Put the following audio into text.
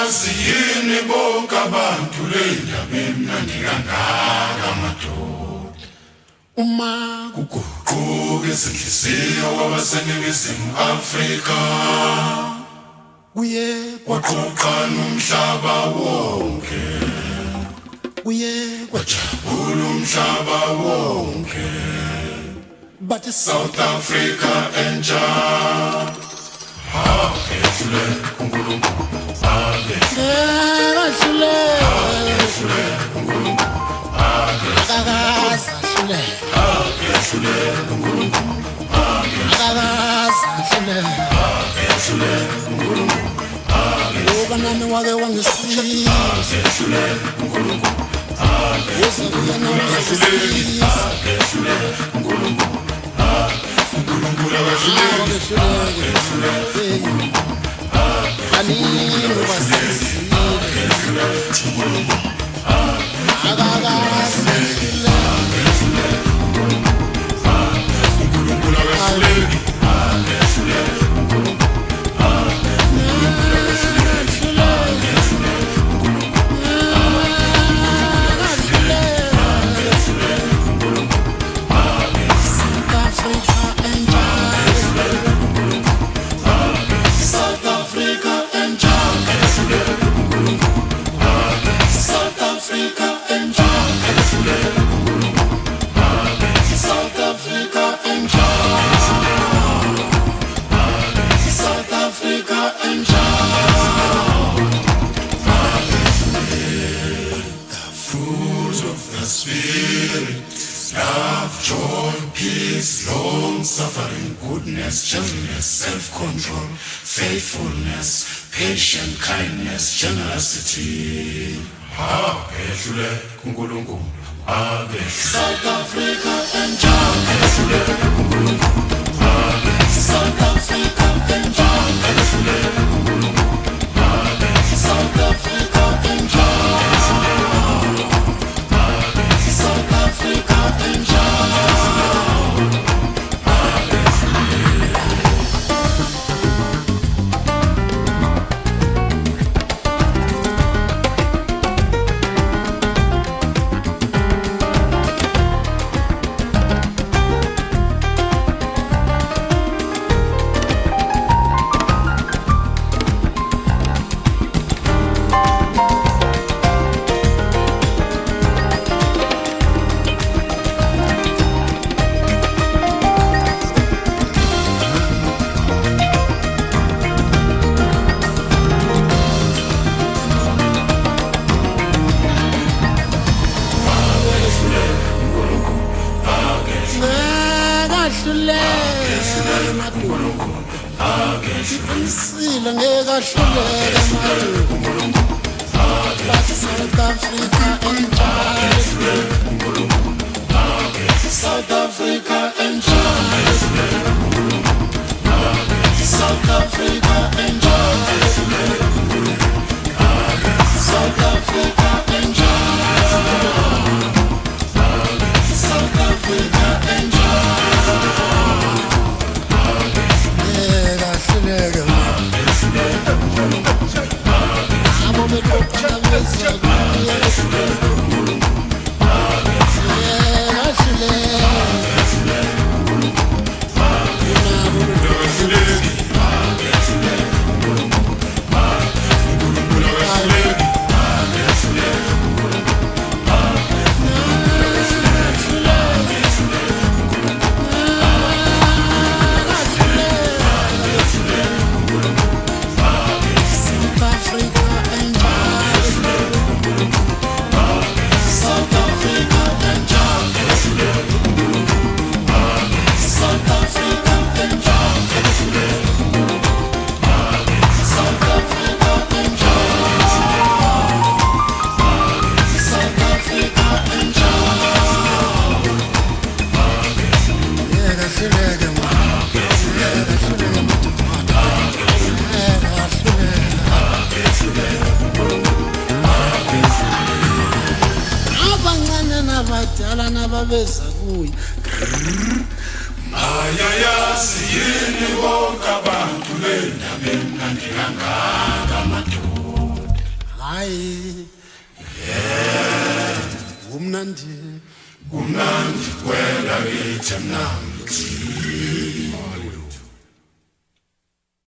bayayazi yini bonke abantu le ndaba emnandi kangaka madoda uma kuguquka izinhliziyo wabaseNingizimu Afrika kuye kwaqoqa nomhlaba wonke kuye kwajabula umhlaba wonke but South Africa entsha Akehlule uNkulunkulu akehlule uNkulunkulu akehlule uNkulunkulu akehlule uNkulunkulu ngoba nami wake wangisiza akehlule uNkulunkulu akehlule uNkulunkulu uNkulunkulu long-suffering, goodness, gentleness, self-control, faithfulness, patience, kindness, generosity. Akehlule uNkulunkulu, South Africa enjoy. Akehlule uNkulunkulu, South Africa enjoy. Akehlule uNkulunkulu, South Africa enjoy. South Africa enjoy. South Africa enjoy. South Africa enjoy. South Africa enjoy. South Africa beza kuye ayayazi yini bonke abantu le ndaba emnandi kangaka madoda hayi umnandi Kumnandi kwelakithi mnandi